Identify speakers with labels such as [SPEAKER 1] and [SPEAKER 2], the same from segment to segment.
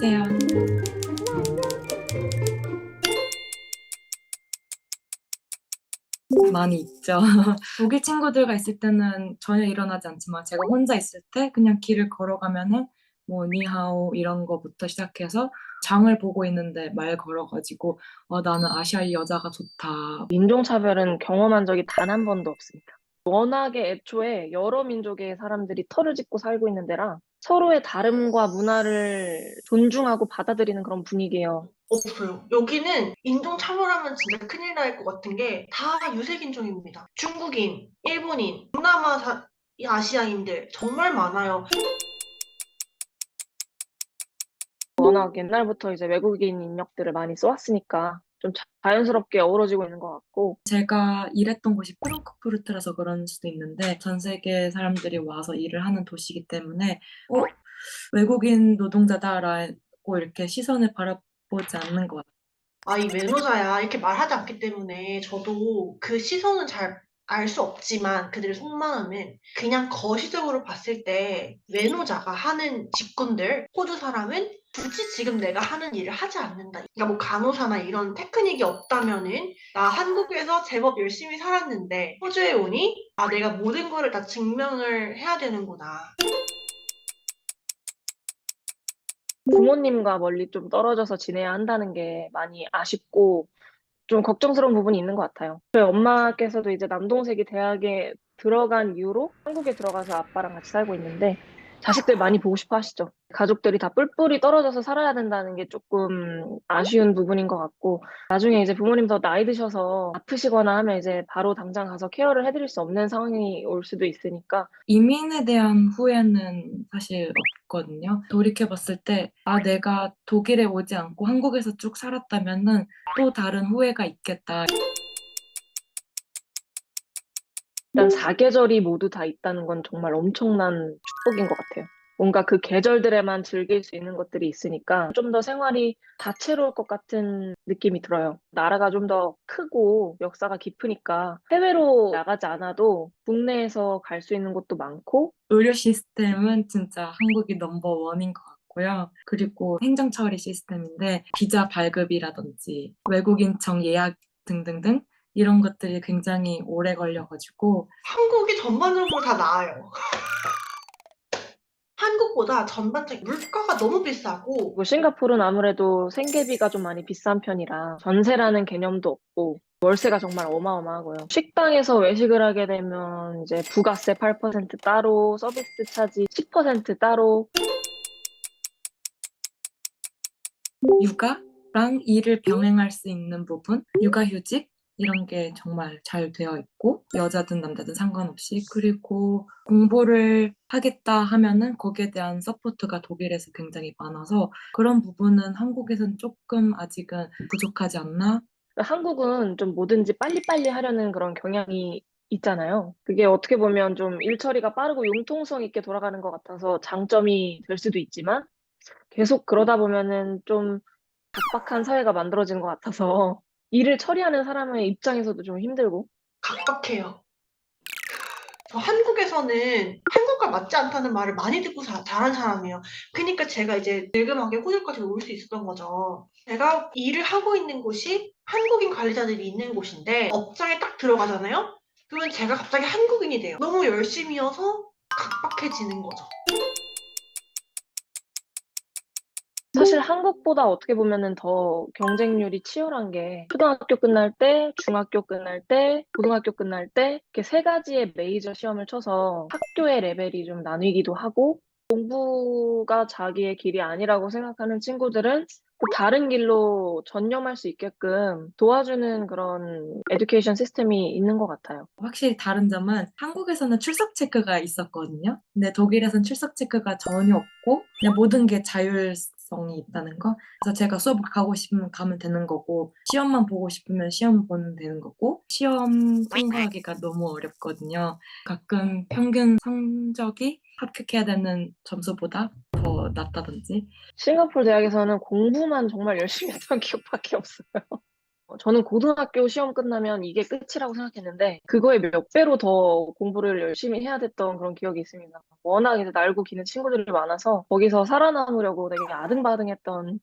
[SPEAKER 1] 안녕하세요. 많이 있죠. 독일 친구들과 있을 때는 전혀 일어나지 않지만 제가 혼자 있을 때 그냥 길을 걸어가면은 뭐 니하오 이런 거부터 시작해서 장을 보고 있는데 말 걸어가지고 나는 아시아의 여자가 좋다.
[SPEAKER 2] 인종차별은 경험한 적이 단 한 번도 없습니다. 워낙에 애초에 여러 민족의 사람들이 터를 짓고 살고 있는 데라 서로의 다름과 문화를 존중하고 받아들이는 그런 분위기예요.
[SPEAKER 3] 없어요. 여기는 인종차별하면 진짜 큰일 날 것 같은 게 다 유색인종입니다. 중국인, 일본인, 동남아 아시아인들 정말 많아요.
[SPEAKER 2] 워낙 옛날부터 이제 외국인 인력들을 많이 써왔으니까 좀 자연스럽게 어우러지고 있는 것 같고,
[SPEAKER 1] 제가 일했던 곳이 프랑크푸르트라서 그런 수도 있는데 전 세계 사람들이 와서 일을 하는 도시이기 때문에 외국인 노동자다라고 이렇게 시선을 바라보지 않는 것 같아요.
[SPEAKER 3] 아, 이 외노자야. 이렇게 말하지 않기 때문에 저도 그 시선은 잘 알 수 없지만 그들의 속마음은 그냥 거시적으로 봤을 때 외노자가 하는 직군들, 호주 사람은 굳이 지금 내가 하는 일을 하지 않는다. 그러니까 뭐 간호사나 이런 테크닉이 없다면은 나 한국에서 제법 열심히 살았는데 호주에 오니 아, 내가 모든 거를 다 증명을 해야 되는구나.
[SPEAKER 2] 부모님과 멀리 좀 떨어져서 지내야 한다는 게 많이 아쉽고 좀 걱정스러운 부분이 있는 것 같아요. 저희 엄마께서도 이제 남동생이 대학에 들어간 이후로 한국에 들어가서 아빠랑 같이 살고 있는데 자식들 많이 보고 싶어 하시죠. 가족들이 다 뿔뿔이 떨어져서 살아야 된다는 게 조금 아쉬운 부분인 것 같고, 나중에 이제 부모님 더 나이 드셔서 아프시거나 하면 이제 바로 당장 가서 케어를 해드릴 수 없는 상황이 올 수도 있으니까.
[SPEAKER 1] 이민에 대한 후회는 사실 없거든요. 돌이켜봤을 때, 내가 독일에 오지 않고 한국에서 쭉 살았다면은 또 다른 후회가 있겠다.
[SPEAKER 2] 일단 사계절이 모두 다 있다는 건 정말 엄청난 축복인 것 같아요. 뭔가 그 계절들에만 즐길 수 있는 것들이 있으니까 좀 더 생활이 다채로울 것 같은 느낌이 들어요. 나라가 좀 더 크고 역사가 깊으니까 해외로 나가지 않아도 국내에서 갈 수 있는 곳도 많고.
[SPEAKER 1] 의료 시스템은 진짜 한국이 넘버 원인 것 같고요. 그리고 행정 처리 시스템인데 비자 발급이라든지 외국인청 예약 등등등 이런 것들이 굉장히 오래 걸려가지고
[SPEAKER 3] 한국이 전반적으로 다 나아요. 한국보다 전반적인 물가가 너무 비싸고
[SPEAKER 2] 그리고 싱가포르는 아무래도 생계비가 좀 많이 비싼 편이라 전세라는 개념도 없고 월세가 정말 어마어마하고요. 식당에서 외식을 하게 되면 이제 부가세 8% 따로, 서비스 차지 10% 따로.
[SPEAKER 1] 육아랑 일을 병행할 수 있는 부분, 육아휴직 이런 게 정말 잘 되어 있고 여자든 남자든 상관없이 그리고 공부를 하겠다 하면은 거기에 대한 서포트가 독일에서 굉장히 많아서 그런 부분은 한국에선 조금 아직은 부족하지 않나?
[SPEAKER 2] 한국은 좀 뭐든지 빨리빨리 하려는 그런 경향이 있잖아요. 그게 어떻게 보면 좀 일처리가 빠르고 융통성 있게 돌아가는 것 같아서 장점이 될 수도 있지만 계속 그러다 보면은 좀 각박한 사회가 만들어진 것 같아서 일을 처리하는 사람의 입장에서도 좀 힘들고.
[SPEAKER 3] 각박해요. 저 한국에서는 한국과 맞지 않다는 말을 많이 듣고 자란 사람이에요. 그러니까 제가 이제 늙음하게 호주까지 올 수 있었던 거죠. 제가 일을 하고 있는 곳이 한국인 관리자들이 있는 곳인데 업장에 딱 들어가잖아요? 그러면 제가 갑자기 한국인이 돼요. 너무 열심히여서 각박해지는 거죠.
[SPEAKER 2] 사실 한국보다 어떻게 보면은 더 경쟁률이 치열한 게 초등학교 끝날 때, 중학교 끝날 때, 고등학교 끝날 때 이렇게 세 가지의 메이저 시험을 쳐서 학교의 레벨이 좀 나뉘기도 하고, 공부가 자기의 길이 아니라고 생각하는 친구들은 또 다른 길로 전념할 수 있게끔 도와주는 그런 에듀케이션 시스템이 있는 것 같아요.
[SPEAKER 1] 확실히 다른 점은 한국에서는 출석 체크가 있었거든요. 근데 독일에서는 출석 체크가 전혀 없고 그냥 모든 게 자율성이 있다는 거. 그래서 제가 수업 가고 싶으면 가면 되는 거고 시험만 보고 싶으면 시험 보면 되는 거고 시험 통과하기가 너무 어렵거든요. 가끔 평균 성적이 합격해야 되는 점수보다 더 낮다든지
[SPEAKER 2] 싱가포르 대학에서는 공부만 정말 열심히 했던 기억밖에 없어요. 저는 고등학교 시험 끝나면 이게 끝이라고 생각했는데 그거에 몇 배로 더 공부를 열심히 해야 됐던 그런 기억이 있습니다. 워낙 이제 날고 기는 친구들이 많아서 거기서 살아남으려고 되게 아등바등했던.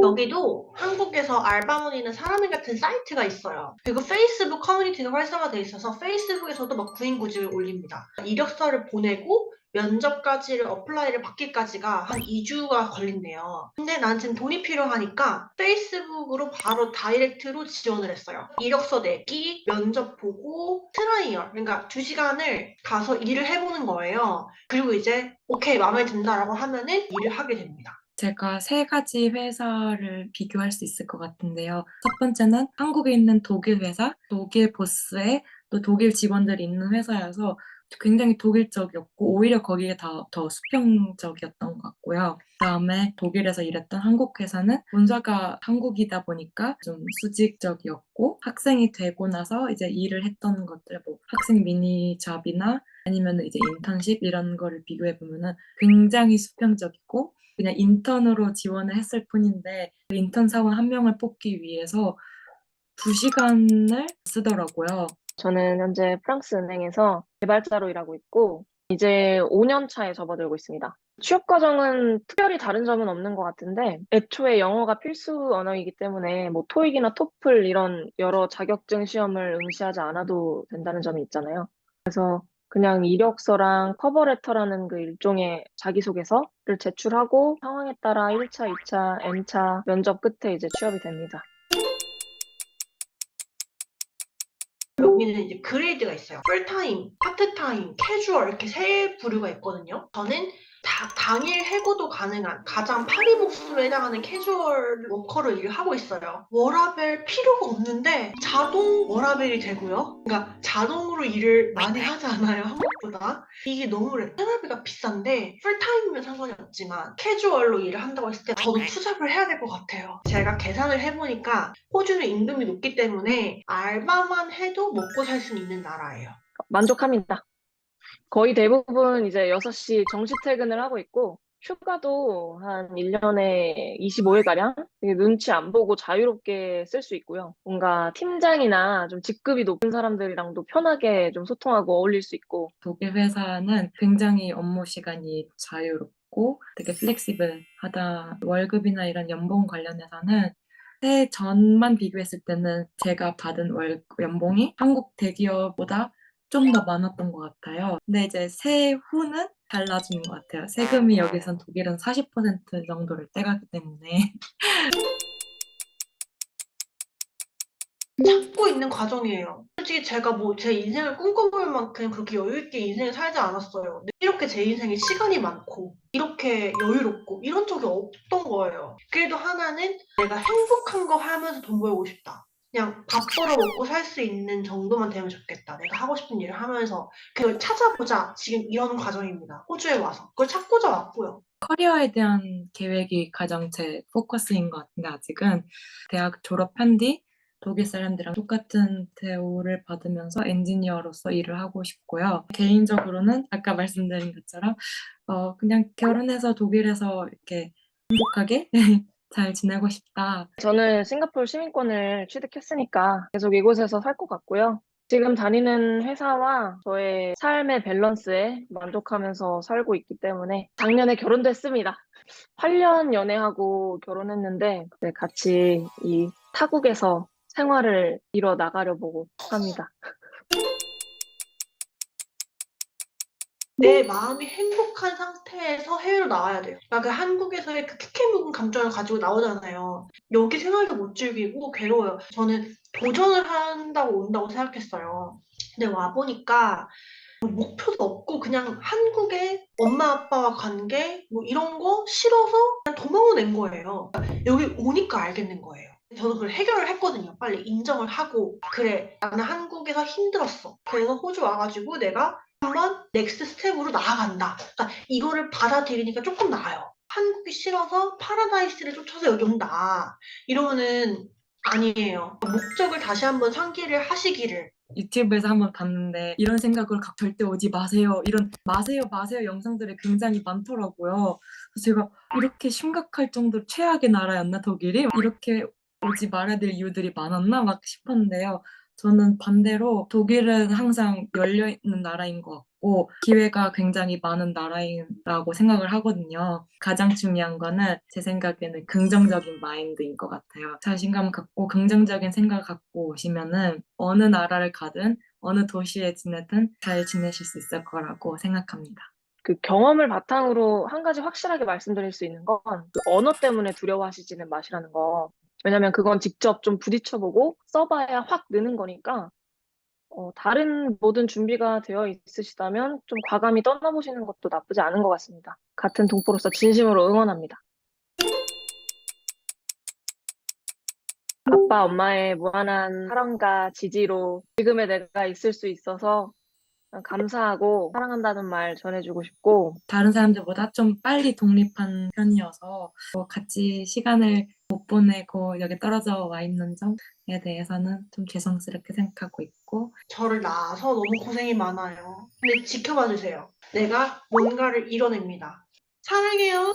[SPEAKER 3] 여기도 한국에서 알바몬이는 사람이 같은 사이트가 있어요. 그리고 페이스북 커뮤니티가 활성화돼 있어서 페이스북에서도 막 구인 구직을 올립니다. 이력서를 보내고 면접까지를 어플라이를 받기까지가 한 2주가 걸린대요. 근데 난 지금 돈이 필요하니까 페이스북으로 바로 다이렉트로 지원을 했어요. 이력서 내기, 면접 보고, 트라이얼. 그러니까 2시간을 가서 일을 해보는 거예요. 그리고 이제 오케이 마음에 든다라고 하면은 일을 하게 됩니다.
[SPEAKER 1] 제가 세 가지 회사를 비교할 수 있을 것 같은데요. 첫 번째는 한국에 있는 독일 회사, 독일 보스에 또 독일 직원들이 있는 회사여서 굉장히 독일적이었고 오히려 거기에 더 수평적이었던 것 같고요. 그다음에 독일에서 일했던 한국 회사는 본사가 한국이다 보니까 좀 수직적이었고 학생이 되고 나서 이제 일을 했던 것들, 뭐 학생 미니 잡이나 아니면 이제 인턴십 이런 거를 비교해 보면은 굉장히 수평적이고 그냥 인턴으로 지원을 했을 뿐인데 그 인턴 사원 한 명을 뽑기 위해서 2시간을 쓰더라고요.
[SPEAKER 2] 저는 현재 프랑스 은행에서 개발자로 일하고 있고 이제 5년 차에 접어들고 있습니다. 취업 과정은 특별히 다른 점은 없는 것 같은데 애초에 영어가 필수 언어이기 때문에 뭐 토익이나 토플 이런 여러 자격증 시험을 응시하지 않아도 된다는 점이 있잖아요. 그래서 그냥 이력서랑 커버레터라는 그 일종의 자기소개서를 제출하고 상황에 따라 1차, 2차, N차 면접 끝에 이제 취업이 됩니다.
[SPEAKER 3] 여기는 이제 그레이드가 있어요. 풀타임, 파트타임, 캐주얼 이렇게 세 부류가 있거든요. 저는 당일 해고도 가능한 가장 파리복수에 해당하는 캐주얼 워커로 일을 하고 있어요. 워라벨 필요가 없는데 자동 워라벨이 되고요. 그러니까 자동으로 일을 많이 하지 않아요, 한국보다. 이게 너무 생활비가 비싼데 풀타임이면 상관이 없지만 캐주얼로 일을 한다고 했을 때 저도 투잡을 해야 될 것 같아요. 제가 계산을 해보니까 호주는 임금이 높기 때문에 알바만 해도 먹고 살 수 있는 나라예요.
[SPEAKER 2] 만족합니다. 거의 대부분 이제 6시 정시 퇴근을 하고 있고, 휴가도 한 1년에 25일가량 눈치 안 보고 자유롭게 쓸 수 있고요. 뭔가 팀장이나 좀 직급이 높은 사람들이랑도 편하게 좀 소통하고 어울릴 수 있고.
[SPEAKER 1] 독일 회사는 굉장히 업무 시간이 자유롭고 되게 플렉시블하다. 월급이나 이런 연봉 관련해서는 새해 전만 비교했을 때는 제가 받은 연봉이 한국 대기업보다 좀 더 많았던 것 같아요. 근데 이제 새해 후는 달라지는 것 같아요. 세금이 여기선 독일은 40% 정도를 떼가기 때문에.
[SPEAKER 3] 찾고 있는 과정이에요. 솔직히 제가 뭐 제 인생을 꿈꿔볼 만큼 그렇게 여유있게 인생을 살지 않았어요. 근데 이렇게 제 인생에 시간이 많고 이렇게 여유롭고 이런 적이 없던 거예요. 그래도 하나는 내가 행복한 거 하면서 돈 벌고 싶다. 그냥 밥 벌어 먹고 살 수 있는 정도만 되면 좋겠다. 내가 하고 싶은 일을 하면서 그걸 찾아보자. 지금 이런 과정입니다. 호주에 와서. 그걸 찾고자 왔고요.
[SPEAKER 1] 커리어에 대한 계획이 가장 제 포커스인 것 같은데 아직은 대학 졸업한 뒤 독일 사람들이랑 똑같은 대우를 받으면서 엔지니어로서 일을 하고 싶고요. 개인적으로는 아까 말씀드린 것처럼 그냥 결혼해서 독일에서 이렇게 행복하게 잘 지내고 싶다.
[SPEAKER 2] 저는 싱가포르 시민권을 취득했으니까 계속 이곳에서 살 것 같고요. 지금 다니는 회사와 저의 삶의 밸런스에 만족하면서 살고 있기 때문에 작년에 결혼도 했습니다. 8년 연애하고 결혼했는데 네, 같이 이 타국에서 생활을 이뤄 나가려고 합니다.
[SPEAKER 3] 내 마음이 행복한 상태에서 해외로 나와야 돼요. 그러니까 그 한국에서의 그 키케 묵은 감정을 가지고 나오잖아요. 여기 생활도 못 즐기고 괴로워요. 저는 도전을 한다고 온다고 생각했어요. 근데 와보니까 뭐 목표도 없고 그냥 한국의 엄마 아빠와 관계 뭐 이런 거 싫어서 그냥 도망을 낸 거예요. 여기 오니까 알겠는 거예요. 저는 그걸 해결을 했거든요. 빨리 인정을 하고 그래 나는 한국에서 힘들었어. 그래서 호주 와가지고 내가 한번 넥스트 스텝으로 나아간다. 그러니까 이거를 받아들이니까 조금 나아요. 한국이 싫어서 파라다이스를 쫓아서 여기 온다. 이러면은 아니에요. 목적을 다시 한번 상기를 하시기를
[SPEAKER 1] 유튜브에서 한번 봤는데 이런 생각으로 절대 오지 마세요. 이런 마세요 영상들이 굉장히 많더라고요. 그래서 제가 이렇게 심각할 정도로 최악의 나라였나 독일이? 이렇게 오지 말아야 될 이유들이 많았나 막 싶었는데요. 저는 반대로 독일은 항상 열려있는 나라인 것 같고 기회가 굉장히 많은 나라라고 생각을 하거든요. 가장 중요한 거는 제 생각에는 긍정적인 마인드인 것 같아요. 자신감 갖고 긍정적인 생각 갖고 오시면은 어느 나라를 가든 어느 도시에 지내든 잘 지내실 수 있을 거라고 생각합니다.
[SPEAKER 2] 그 경험을 바탕으로 한 가지 확실하게 말씀드릴 수 있는 건 그 언어 때문에 두려워하시지는 마시라는 거. 왜냐면 그건 직접 좀 부딪혀보고 써봐야 확 느는 거니까 다른 모든 준비가 되어 있으시다면 좀 과감히 떠나보시는 것도 나쁘지 않은 것 같습니다. 같은 동포로서 진심으로 응원합니다. 아빠, 엄마의 무한한 사랑과 지지로 지금의 내가 있을 수 있어서 감사하고 사랑한다는 말 전해주고 싶고,
[SPEAKER 1] 다른 사람들보다 좀 빨리 독립한 편이어서 같이 시간을 못 보내고 여기 떨어져 와 있는 점에 대해서는 좀 죄송스럽게 생각하고 있고
[SPEAKER 3] 저를 낳아서 너무 고생이 많아요. 근데 지켜봐 주세요. 내가 뭔가를 이뤄냅니다. 사랑해요.